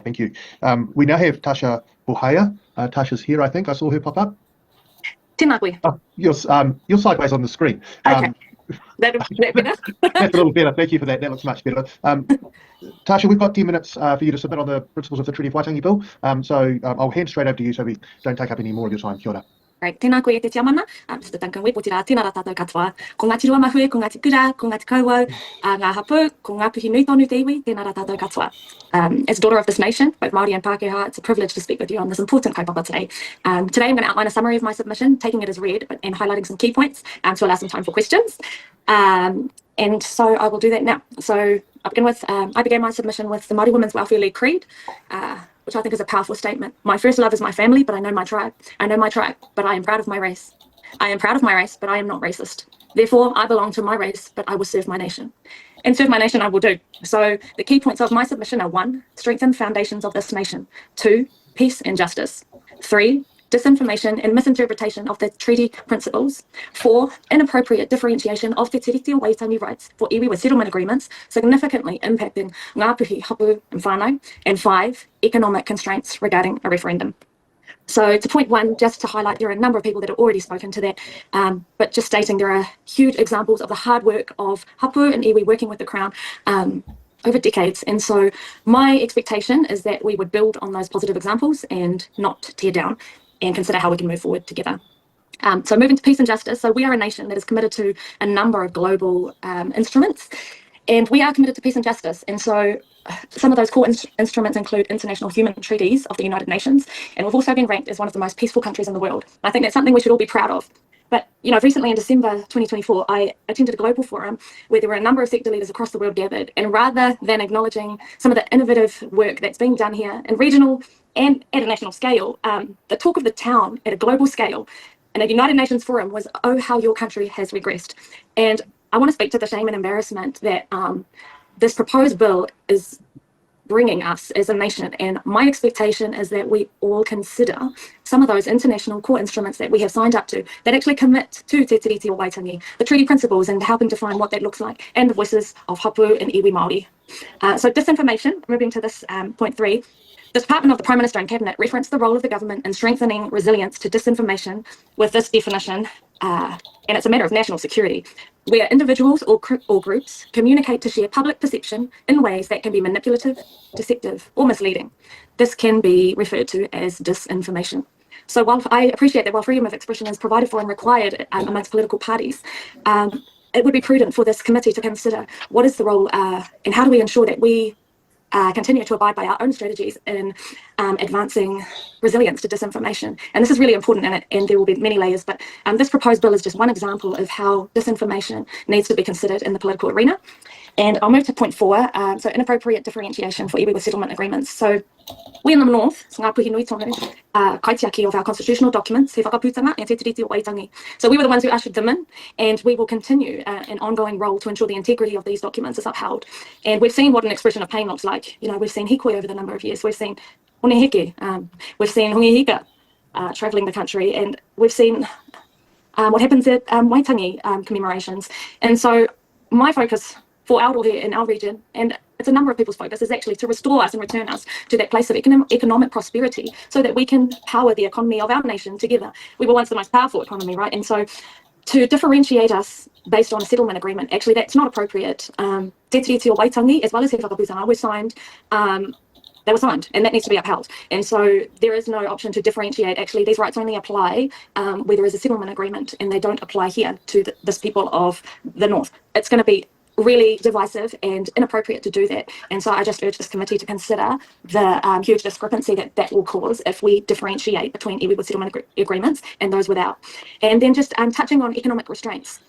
Thank you. We now have Tasha Hohaia. Tasha's here, I think. I saw her pop up. Tēnā koe. Oh, you're sideways on the screen. Okay. That better? That's a little better. Thank you for that. That looks much better. Tasha, we've got 10 minutes for you to submit on the principles of the Treaty of Waitangi Bill. I'll hand straight over to you so we don't take up any more of your time. Kia ora. Right, tēnā koe te tiamana, Mr. Duncan Webb, o te rā tēnā rā tātou katoa. Ko ngā tirua mahue, ko ngā tikura, ko ngā tikauau, ngā hapu, ko ngā puhi nui tonu te iwi, tēnā rā tātou katoa. As daughter of this nation, both Māori and Pākehā, it's a privilege to speak with you on this important kaupapa today. Today I'm going to outline a summary of my submission, taking it as read and highlighting some key points to allow some time for questions. And so I will do that now. So I began my submission with the Māori Women's Welfare League Creed, which I think is a powerful statement. My first love is my family, but I know my tribe. I know my tribe, but I am proud of my race. I am proud of my race, but I am not racist. Therefore, I belong to my race, but I will serve my nation. And serve my nation I will do. So the key points of my submission are 1, strengthen foundations of this nation. 2, peace and justice. 3, disinformation and misinterpretation of the treaty principles. 4, inappropriate differentiation of the Te Reti o Waitangi rights for iwi with settlement agreements, significantly impacting ngā puhi hapu and whānau. And 5, economic constraints regarding a referendum. So to point 1, just to highlight, there are a number of people that have already spoken to that, but just stating there are huge examples of the hard work of hapu and iwi working with the Crown over decades. And so my expectation is that we would build on those positive examples and not tear down, and consider how we can move forward together. So moving to peace and justice. So we are a nation that is committed to a number of global instruments, and we are committed to peace and justice. And so some of those core instruments include international human treaties of the United Nations, and we've also been ranked as one of the most peaceful countries in the world. I think that's something we should all be proud of. But, you know, recently in December 2024, I attended a global forum where there were a number of sector leaders across the world gathered. And rather than acknowledging some of the innovative work that's being done here in regional and at a national scale, the talk of the town at a global scale in a United Nations forum was, oh, how your country has regressed. And I want to speak to the shame and embarrassment that this proposed bill is bringing us as a nation. And my expectation is that we all consider some of those international core instruments that we have signed up to that actually commit to Te Reti o Waitangi, the treaty principles, and helping define what that looks like, and the voices of hapu and iwi Māori. So disinformation, moving to this point 3, the Department of the Prime Minister and Cabinet referenced the role of the government in strengthening resilience to disinformation with this definition, and it's a matter of national security, where individuals or groups communicate to share public perception in ways that can be manipulative, deceptive, or misleading. This can be referred to as disinformation. So while I appreciate that while freedom of expression is provided for and required amongst political parties, it would be prudent for this committee to consider what is the role and how do we ensure that we continue to abide by our own strategies in advancing resilience to disinformation. And this is really important, and there will be many layers, but this proposed bill is just one example of how disinformation needs to be considered in the political arena. And I'll move to point 4, so inappropriate differentiation for iwi with settlement agreements. So we in the North, ngā puhi nui tonu, kaitiaki of our constitutional documents, he whakaputanga and Te Reti o Waitangi. So we were the ones who ushered them in, and we will continue an ongoing role to ensure the integrity of these documents is upheld. And we've seen what an expression of pain looks like. You know, we've seen hikoi over the number of years. We've seen honeheke, we've seen hongi hika travelling the country, and we've seen what happens at Waitangi commemorations. And so my focus for Aotearoa in our region, and it's a number of people's focus, is actually to restore us and return us to that place of economic prosperity so that we can power the economy of our nation together. We were once the most powerful economy, right? And so to differentiate us based on a settlement agreement, actually that's not appropriate. Te Reti o Waitangi as well as he whakaputanga were signed, they were signed, and that needs to be upheld. And so there is no option to differentiate. Actually, these rights only apply where there is a settlement agreement, and they don't apply here to this people of the North. It's going to be really divisive and inappropriate to do that. And so I just urge this committee to consider the huge discrepancy that will cause if we differentiate between iwi with settlement agreements and those without. And then just touching on economic restraints.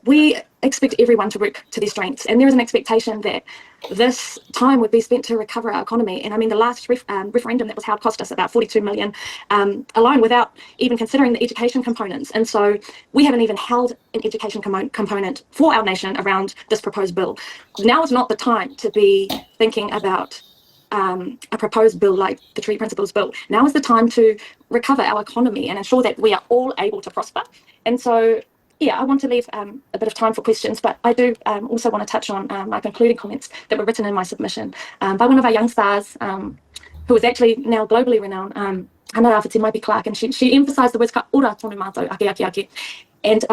We expect everyone to work to their strengths, and there is an expectation that this time would be spent to recover our economy. And I mean, the last referendum that was held cost us about 42 million alone, without even considering the education components. And so we haven't even held an education component for our nation around this proposed bill. Now is not the time to be thinking about a proposed bill like the Treaty Principles Bill. Now is the time to recover our economy and ensure that we are all able to prosper. And so I want to leave a bit of time for questions, but I do also want to touch on my concluding comments that were written in my submission by one of our young stars, who is actually now globally renowned, Hana Rafiti Maipi Clark, and she emphasised the words ka ora tonu mātou, ake ake ake, and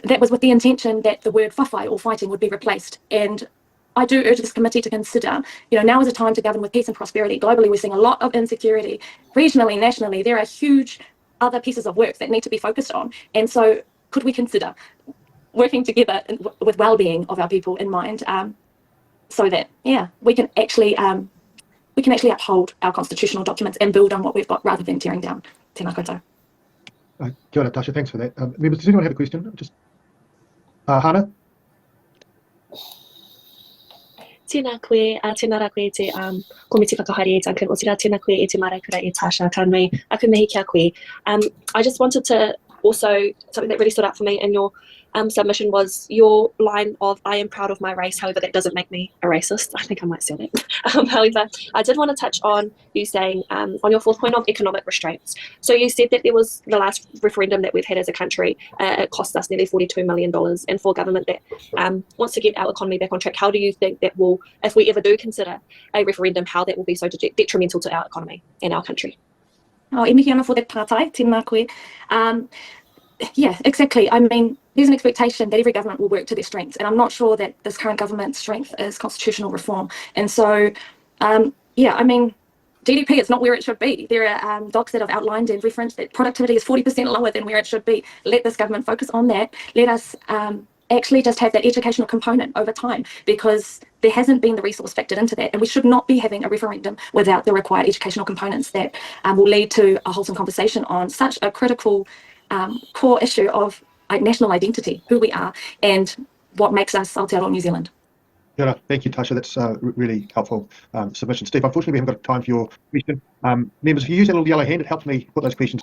that was with the intention that the word whawhai or fighting would be replaced. And I do urge this committee to consider, now is a time to govern with peace and prosperity. Globally, we're seeing a lot of insecurity. Regionally, nationally, there are huge other pieces of work that need to be focused on. And so could we consider working together with well-being of our people in mind, so that, we can actually uphold our constitutional documents and build on what we've got rather than tearing down. Tēnā koutou. Kia ora, Tasha, thanks for that. Members, does anyone have a question? Just Hana? Tēnā koe, tēnā rā koe te komiti whakahaere e Duncan, o tērā tēnā koe e te maraikura e Tasha, ka mai, aku mihi kia koe. I just wanted to also, something that really stood out for me in your submission was your line of, I am proud of my race, however, that doesn't make me a racist. I think I might say that. However, I did want to touch on you saying, on your fourth point of economic restraints. So you said that there was the last referendum that we've had as a country, it cost us nearly $42 million. And for a government that wants to get our economy back on track, how do you think that will, if we ever do consider a referendum, how that will be so detrimental to our economy and our country? Oh, e mihi ana for that tātai, tēnā koe. Yeah, exactly. I mean, there's an expectation that every government will work to their strengths, and I'm not sure that this current government's strength is constitutional reform. And so, I mean, GDP is not where it should be. There are docs that have outlined and referenced that productivity is 40% lower than where it should be. Let this government focus on that. Let us actually just have that educational component over time, because there hasn't been the resource factored into that, and we should not be having a referendum without the required educational components that will lead to a wholesome conversation on such a critical core issue of national identity, who we are, and what makes us Aotearoa New Zealand. Yeah, thank you, Tasha. That's really helpful submission. Steve, unfortunately, we haven't got time for your question. Members, if you use that little yellow hand, it helps me put those questions.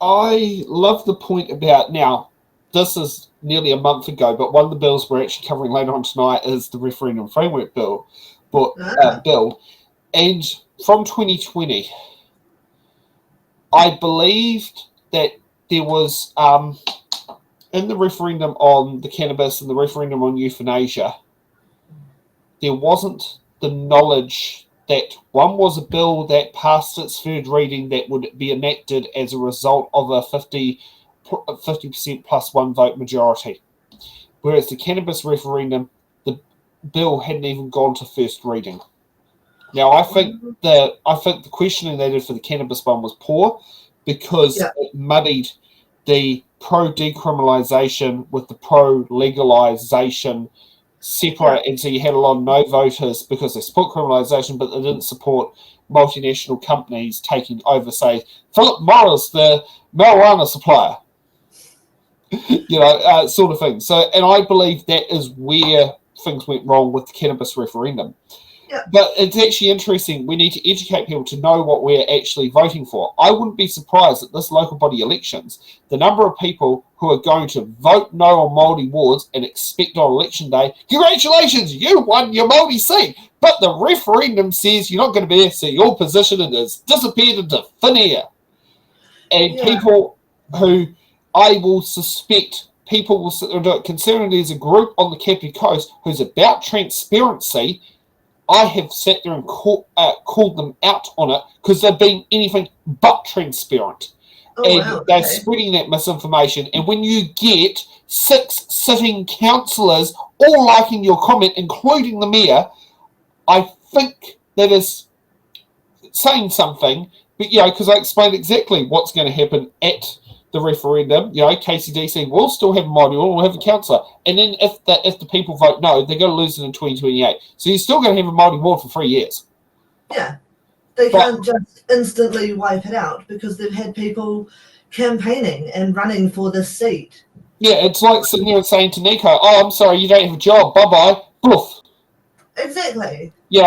I love the point about, now, this is nearly a month ago, but one of the bills we're actually covering later on tonight is the referendum framework bill. And from 2020, I believed that there was, in the referendum on the cannabis and the referendum on euthanasia, there wasn't the knowledge that one was a bill that passed its third reading that would be enacted as a result of a 50% plus one vote majority. Whereas the cannabis referendum, the bill hadn't even gone to first reading. Now, I think the questioning they did for the cannabis one was poor, because it muddied the pro-decriminalisation with the pro-legalisation separate, and so you had a lot of no voters because they support criminalisation, but they didn't support multinational companies taking over, say, Philip Morris, the marijuana supplier, sort of thing. So, and I believe that is where things went wrong with the cannabis referendum. Yeah. But it's actually interesting. We need to educate people to know what we're actually voting for. I wouldn't be surprised at this local body elections, the number of people who are going to vote no on Māori wards and expect on election day, congratulations, you won your Māori seat. But the referendum says you're not going to be there, so your position has disappeared into thin air. And people who I will suspect, people will sit there and do it, considering there's a group on the Kapiti Coast who's about transparency. I have sat there and called them out on it because they've been anything but transparent. They're spreading that misinformation. And when you get 6 sitting councillors all liking your comment, including the mayor, I think that is saying something. But, because I explained exactly what's going to happen at the referendum. KCDC will still have a Māori or will have a councillor. And then if the people vote no, they're going to lose it in 2028. So you're still going to have a Māori ward for 3 years. Yeah. They can't just instantly wipe it out because they've had people campaigning and running for this seat. Yeah, it's like sitting there and saying to Nico, oh, I'm sorry, you don't have a job. Bye-bye. Boof. Exactly. You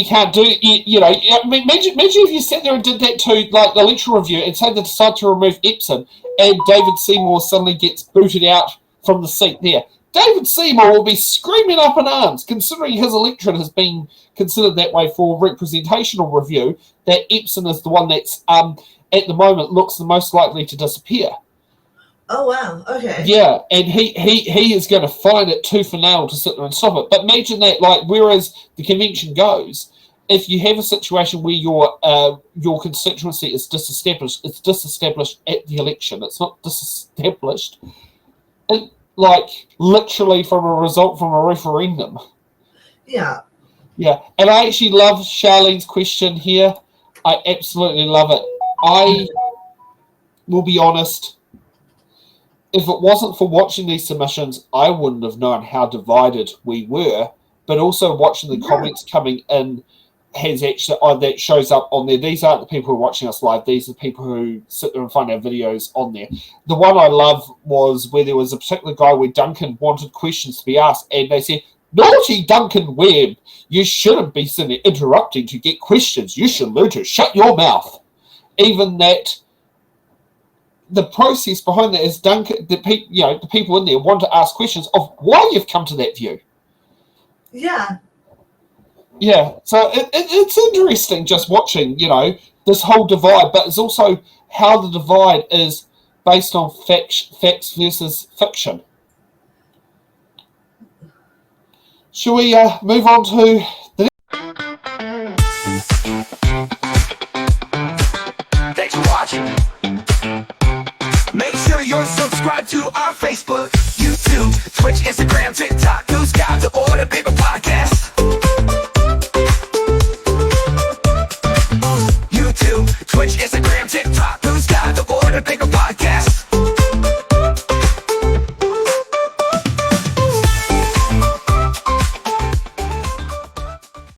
can't do, imagine if you sat there and did that to, like, the election review and say they decide to remove Epson and David Seymour suddenly gets booted out from the seat there. David Seymour will be screaming up in arms, considering his electorate has been considered that way for representational review, that Epson is the one that's, at the moment, looks the most likely to disappear. Oh wow. Okay. Yeah, and he is going to find it tooth and nail to sit there and stop it. But imagine that, like, whereas the convention goes, if you have a situation where your constituency is disestablished, it's disestablished at the election. It's not disestablished, like literally from a result from a referendum. Yeah. Yeah, and I actually love Charlene's question here. I absolutely love it. I will be honest. If it wasn't for watching these submissions, I wouldn't have known how divided we were. But also watching the comments coming in has actually that shows up on there. These aren't the people who are watching us live. These are the people who sit there and find our videos on there. The one I love was where there was a particular guy where Duncan wanted questions to be asked, and they said, "Naughty Duncan Webb, you shouldn't be sitting there interrupting to get questions. You should learn to shut your mouth." Even that. The process behind that is Duncan, the people in there want to ask questions of why you've come to that view. Yeah. Yeah, so it's interesting just watching, this whole divide, but it's also how the divide is based on facts versus fiction. Shall we move on to the next? Thanks for watching. Make sure you're subscribed to our Facebook, YouTube, Twitch, Instagram, TikTok, Blue Sky, the Order Paper Podcast. YouTube, Twitch, Instagram.